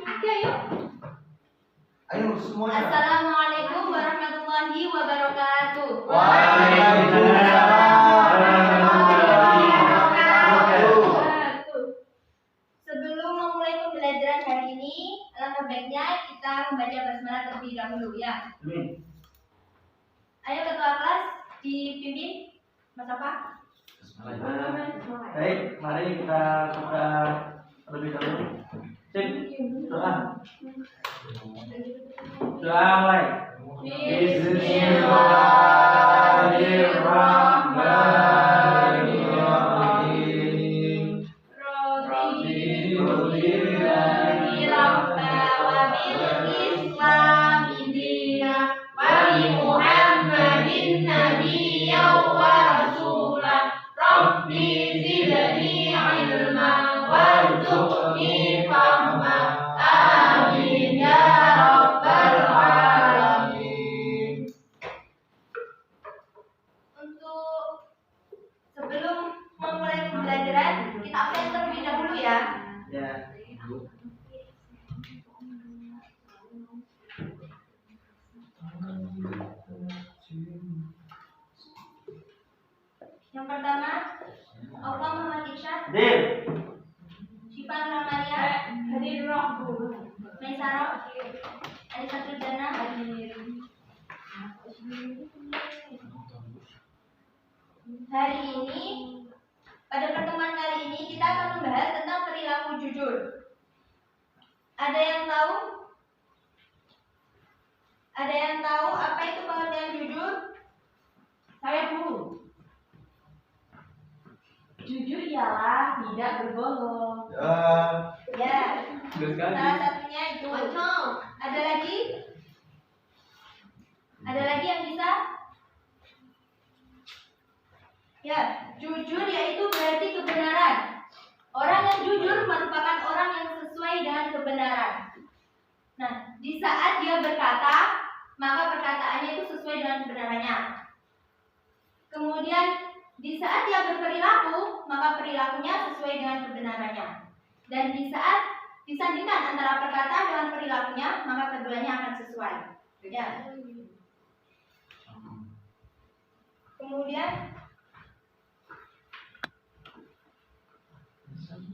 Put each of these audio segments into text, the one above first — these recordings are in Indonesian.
Ada yuk. Ayo semuanya. Assalamualaikum warahmatullahi wabarakatuh. Waalaikumsalam warahmatullahi wabarakatuh. Sebelum memulai pembelajaran hari ini, alangkah baiknya kita membaca basmalah terlebih dahulu ya. Ayo ketua kelas dipimpin Mas apa? Baik, mari kita buka terlebih dahulu. Sip, doa. Doa mulai. Bismillahirrahmanirrahim. Rabbi qulillani rabba wa bil islam dina wa li Muhammadin nabiyyan wa rasulan. Rabbi zidni ilma warzuqni fahma. Amin ya rabbal alamin. Untuk sebelum memulai pembelajaran, kita absen terlebih dahulu ya. Ya. Yang pertama, Allah Muhammad Isyad, Hadir. Syifa Nuramalia, Hadir Rohbu, Maisaro, Alisa Turdana, Hadir. Hari ini, pada pertemuan kali ini kita akan membahas tentang perilaku jujur. Ada yang tahu? Ada yang tahu apa itu pengertian jujur? Saya Bu. Jujur ialah tidak berbohong. Ya, salah satunya itu. Ada lagi? Ada lagi yang bisa? Ya, jujur yaitu berarti kebenaran. Orang yang jujur merupakan orang yang sesuai dengan kebenaran. Nah, di saat dia berkata, maka perkataannya itu sesuai dengan kebenarannya. Kemudian, di saat dia berperilaku, maka perilakunya sesuai dengan kebenarannya. Dan di saat disandingkan antara perkataan dengan perilakunya, maka keduanya akan sesuai. Ya. Kemudian,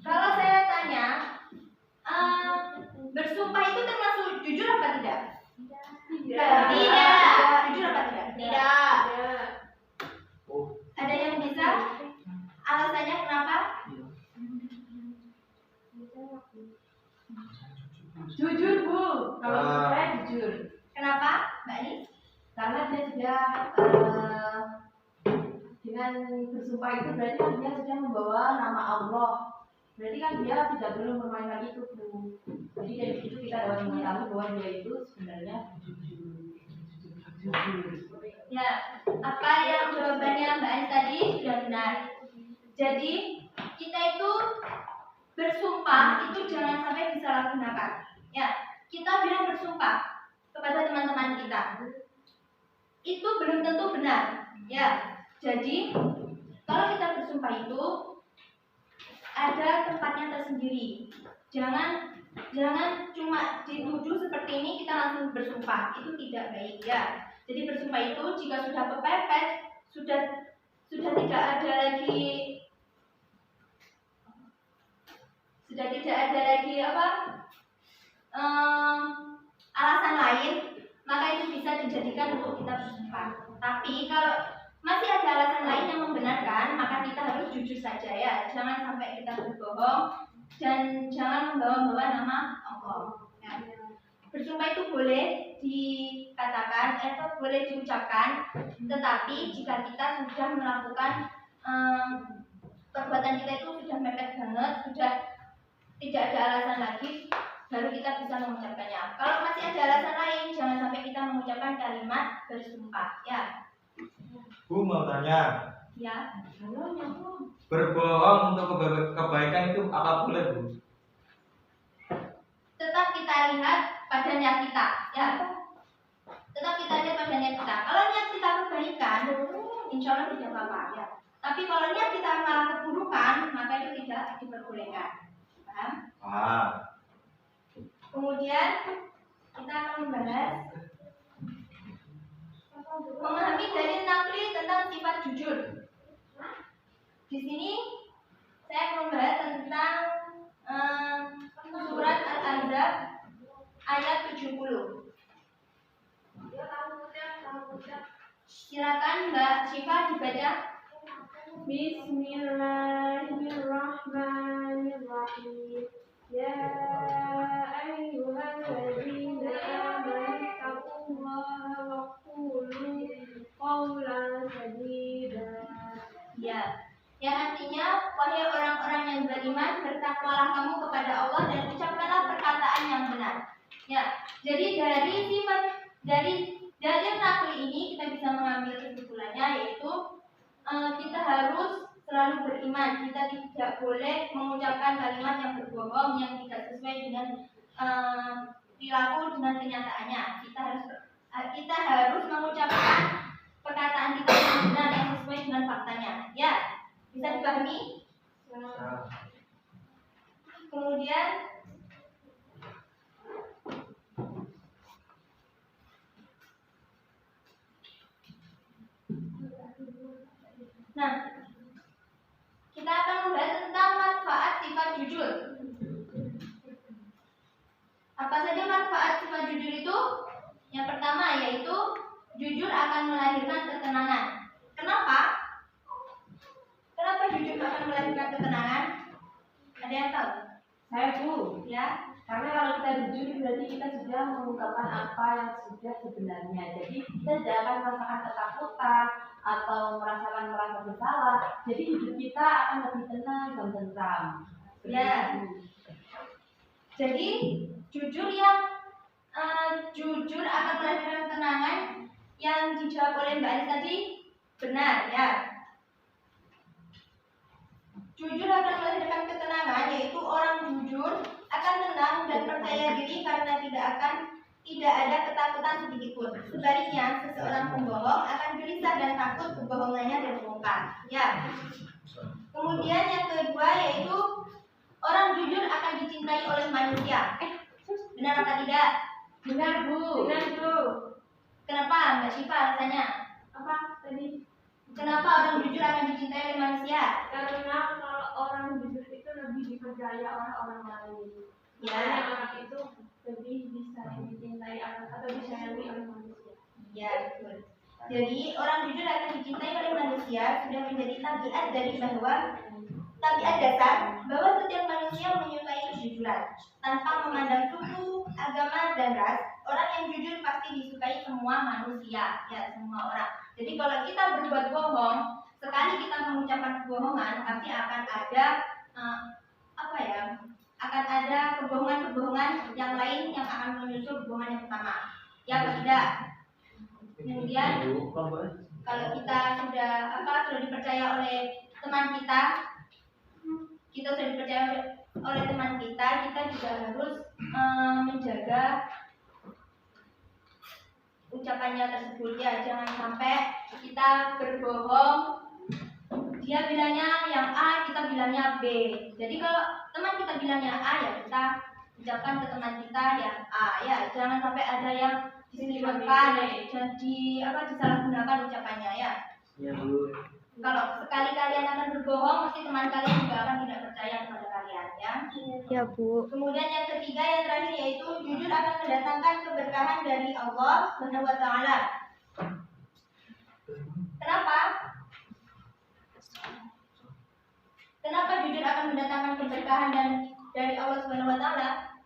kalau saya tanya, bersumpah itu termasuk jujur apa tidak? Tidak. Jujur apa tidak? Tidak. Ada yang bisa? Alasannya kenapa? Jujur Bu. Kalau menurut saya jujur. Kenapa, Mbak Nis? Karena dia sudah dengan bersumpah itu berarti kan dia sudah membawa nama Allah. Berarti kan dia tidak perlu mempermainkan itu Bu. Jadi dari situ kita dapat mengetahui bahwa dia itu sebenarnya jujur. Ya, apa yang jawabannya Mbak Anies tadi sudah benar. Jadi kita itu bersumpah itu jangan sampai disalahgunakan. Ya, kita bilang bersumpah kepada teman-teman kita. Itu belum tentu benar. Ya, jadi kalau kita bersumpah itu ada tempatnya tersendiri. Jangan cuma dituduh seperti ini kita langsung bersumpah. Itu tidak baik ya. Jadi bersumpah itu jika sudah kepepet, sudah tidak ada lagi alasan lain, maka itu bisa dijadikan untuk kita bersumpah. Tapi kalau masih ada alasan lain yang membenarkan, maka kita harus jujur saja ya. Jangan sampai kita berbohong dan jangan membawa-bawa nama Allah. Ya. Bersumpah itu boleh dikatakan atau boleh diucapkan, tetapi jika kita sudah melakukan perbuatan kita itu sudah mepet banget, sudah tidak ada alasan lagi, baru kita bisa mengucapkannya. Kalau masih ada alasan lain, jangan sampai kita mengucapkan kalimat bersumpah. Ya. Bu mau tanya. Ya. Berbohong untuk kebaikan itu apa boleh Bu? Tetap kita lihat pada niat kita, ya. Tetap kita lihat pada niat kita. Kalau niat kita kebaikan, insya Allah tidak apa-apa, ya. Tapi kalau niat kita malah keburukan, maka itu tidak diperbolehkan. Paham? Paham. Kemudian kita akan membahas memahami dalil nakli tentang sifat jujur. Di sini saya akan membahas tentang surat Al-Ahzab ayat 70. Silakan Mbak Syifa dibaca. Bismillahirrahmanirrahim. Ya ayyuhalladzina amanu taqullaha wa qulu qawlan sadida. Ya, yang artinya wahai orang-orang yang beriman, bertakwalah kamu kepada Allah dan ucapkanlah perkataan yang benar. Ya, jadi dari nakli ini kita bisa mengambil kesimpulannya, yaitu kita harus selalu beriman. Kita tidak boleh mengucapkan kalimat yang berbohong, yang tidak sesuai dengan perilaku dengan kenyataannya. Kita harus mengucapkan perkataan kita yang benar, yang sesuai dengan faktanya. Ya, bisa dipahami? Kemudian kita akan membahas tentang manfaat sifat jujur. Apa saja manfaat sifat jujur itu? Yang pertama yaitu jujur akan melahirkan ketenangan. Kenapa? Kenapa jujur akan melahirkan ketenangan? Ada yang tahu? Saya Bu, Ya, karena kalau kita jujur berarti kita sudah mengungkapkan apa yang sudah sebenarnya. Jadi kita tidak akan merasakan ketakutan atau merasa bersalah. Jadi hidup kita akan lebih tenang dan tentram. Ya. Jadi jujur akan melahirkan ketenangan yang dijawab oleh Mbak Anis tadi benar ya. Jujur akan melahirkan ketenangan, yaitu orang jujur akan tenang dan percaya diri karena tidak ada ketakutan sedikit pun. Sebaliknya, seseorang pembohong akan gelisah dan takut kebohongannya terbongkar. Ya. Kemudian yang kedua yaitu orang jujur akan dicintai oleh manusia. Benar apa tidak? Benar Bu. Benar Bu. Kenapa Mbak Syifa alasannya? Apa tadi? Kenapa orang jujur akan dicintai oleh manusia? Karena kalau orang jujur itu lebih dipercaya oleh orang lain. Ya. Makanya orang itu lebih bisa dicintai atau disayangi oleh manusia. Ya, betul. Jadi orang jujur akan dicintai oleh manusia sudah menjadi tabiat dasar bahwa setiap manusia menyukai kejujuran tanpa memandang suku, agama, dan ras. Orang yang jujur pasti disukai semua manusia, ya semua orang. Jadi kalau kita berbuat bohong, sekali kita mengucapkan kebohongan, pasti akan ada akan ada kebohongan yang lain yang akan menyusul kebohongan yang pertama. Ya atau tidak? Kemudian kalau kita sudah dipercaya oleh teman kita sudah dipercaya oleh teman kita juga harus menjaga ucapannya tersebut ya. Jangan sampai kita berbohong, dia bilangnya yang A, kita bilangnya B. Jadi kalau teman kita bilangnya A, ya kita ucapkan ke teman kita yang A ya. Jangan sampai ada yang disebutkan disalahgunakan ucapannya ya. Ya Bu. Kalau sekali kalian akan berbohong, mesti teman kalian juga akan tidak percaya kepada kalian ya. Ya Bu. Kemudian yang ketiga, yang terakhir yaitu jujur akan mendatangkan keberkahan dari Allah Subhanahu wa taala. Kenapa? Kenapa jujur akan mendatangkan keberkahan dari Allah Subhanahu wa taala?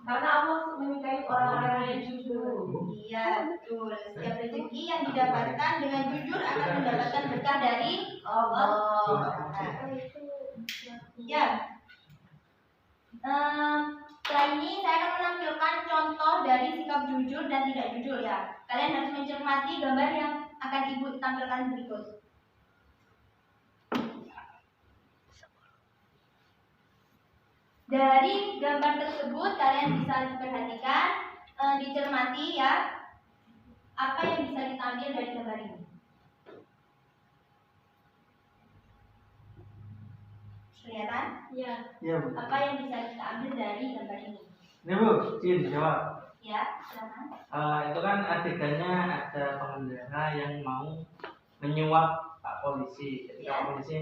Karena Allah menyukai orang-orang yang jujur. Iya, betul. Setiap rezeki yang didapatkan dengan jujur akan mendapatkan berkah dari Allah. Ya. Setelah ini saya akan menampilkan contoh dari sikap jujur dan tidak jujur ya. Kalian harus mencermati gambar yang akan Ibu tampilkan berikut. Dari gambar tersebut kalian bisa perhatikan, dicermati ya, apa yang bisa kita ambil dari gambar ini. Kelihatan? Ya. Ya Bu. Apa yang bisa kita ambil dari gambar ini? Ini Bu, Cin, jawab. Ya, silakan. Itu kan adegannya ada pengendara yang mau menyuap Pak Polisi. Jadi Ya. Pak Polisi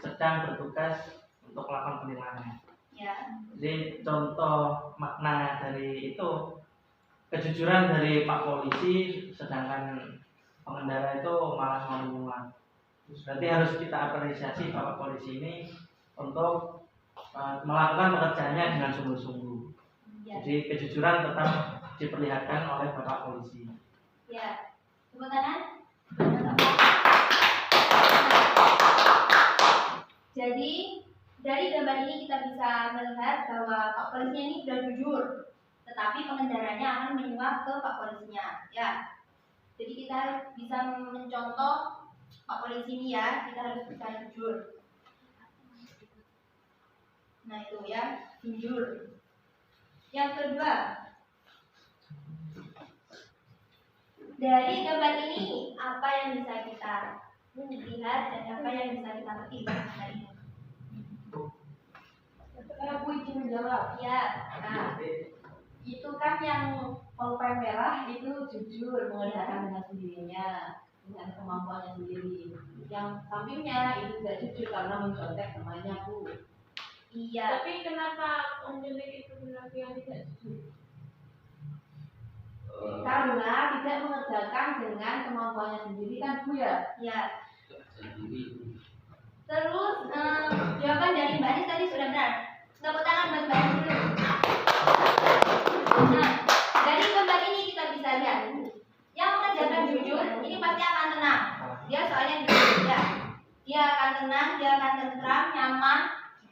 sedang bertugas untuk melakukan penilangan. Ya, Jadi contoh makna dari itu kejujuran dari Pak Polisi, sedangkan pengendara itu malah mau menyuap. Berarti harus kita apresiasi Bapak Polisi ini untuk melakukan pekerjaannya dengan sungguh-sungguh. ya, Jadi kejujuran tetap diperlihatkan oleh Bapak Polisi. ya. Tepuk tangan. Jadi dari gambar ini kita bisa melihat bahwa Pak Polisinya ini sudah jujur, tetapi pengendaranya akan menyuap ke Pak Polisinya. Ya, jadi kita bisa mencontoh Pak Polisi ini ya, kita harus bisa jujur. Nah itu ya, jujur. Yang kedua, dari gambar ini apa yang bisa kita lihat dan apa yang bisa kita petik dari ini? Aku izin menjawab. Ya, nah Itu kan yang pulpen merah itu jujur mengerjakan dengan sendirinya, dengan kemampuannya sendiri. Yang sampingnya itu tidak jujur karena mencontek temannya Bu. iya, Tapi kenapa menculik itu berarti yang tidak jujur? Karena tidak mengerjakan dengan kemampuannya sendiri kan Bu ya. ya. Terus jawaban dari Mbak Anis tadi sudah benar. Tepuk tangan buat Mbak Anis dulu. Nah, dari gambar ini kita bisa lihat yang mengerjakan jujur ini pasti akan tenang. Dia soalnya jujur ya. Dia akan tenang, dia akan tentram, nyaman.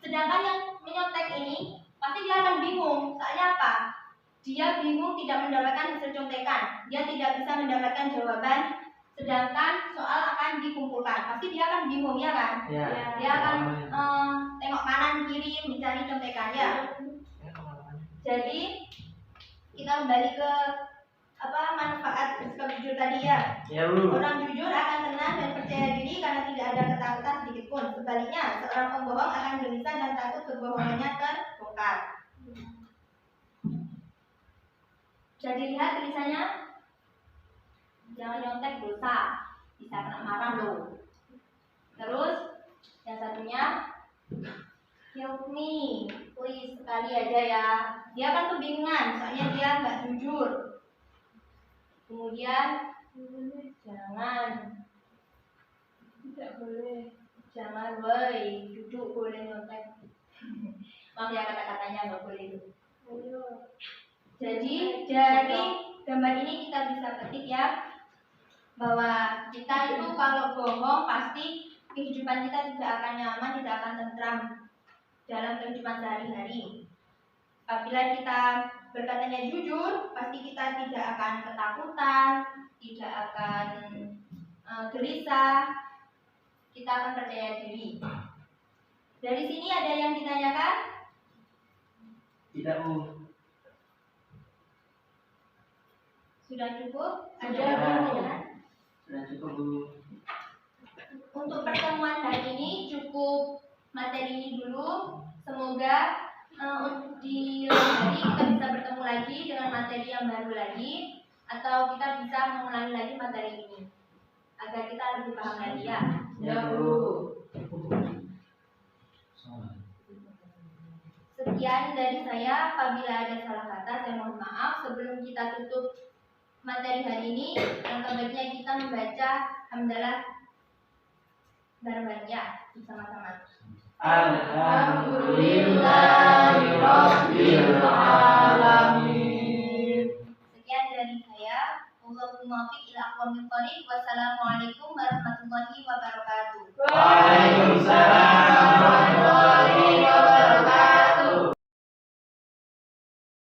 Sedangkan yang menyontek ini pasti dia akan bingung. Soalnya apa? Dia bingung tidak mendapatkan hasil contekan. Dia tidak bisa mendapatkan jawaban. Sedangkan soal akan dikumpulkan. Pasti dia akan bingung ya kan? Ya. Dia akan tengok kanan kiri mencari contekan ya. Jadi kita kembali ke manfaat sikap jujur tadi ya. Ya Bu. Orang jujur akan tenang dan percaya diri karena tidak ada ketakutan sedikit pun. Sebaliknya, seorang pembohong akan gelisah dan takut kebohongannya terbongkar. Jadi lihat tulisannya, jangan nyontek dosa, bisa kena marah loh. Terus yang satunya, help me, please sekali aja ya. Dia kan kebingungan, soalnya dia nggak jujur. Kemudian jangan Tidak boleh. woi, duduk boleh nyontek. Maaf ya kata-katanya nggak boleh itu. Ayo. Jadi dari gambar ini kita bisa petik ya bahwa kita itu kalau bohong pasti kehidupan kita tidak akan nyaman, tidak akan tentram dalam kehidupan sehari-hari. Apabila kita berkatanya jujur, pasti kita tidak akan ketakutan, tidak akan gelisah, kita akan percaya diri. Dari sini ada yang ditanyakan? Tidak Bu. Sudah cukup? Ada Sudah. yang ditanyakan? Sudah cukup Bu. Untuk pertemuan hari ini cukup materi ini dulu. Semoga di lain hari kita bisa bertemu lagi dengan materi yang baru lagi, atau kita bisa mengulangi lagi materi ini agar kita lebih paham lagi ya. Ya Bu. Sekian dari saya. Apabila ada salah kata saya mohon maaf. Sebelum kita tutup materi hari ini, langkah baiknya kita membaca hamdalah bareng-bareng ya, bersama-sama. Alhamdulillahirabbil alamin. Sekian dari saya. Allahumma fiq ila aqwamit thoriq. Wassalamualaikum warahmatullahi wabarakatuh. Waalaikumsalam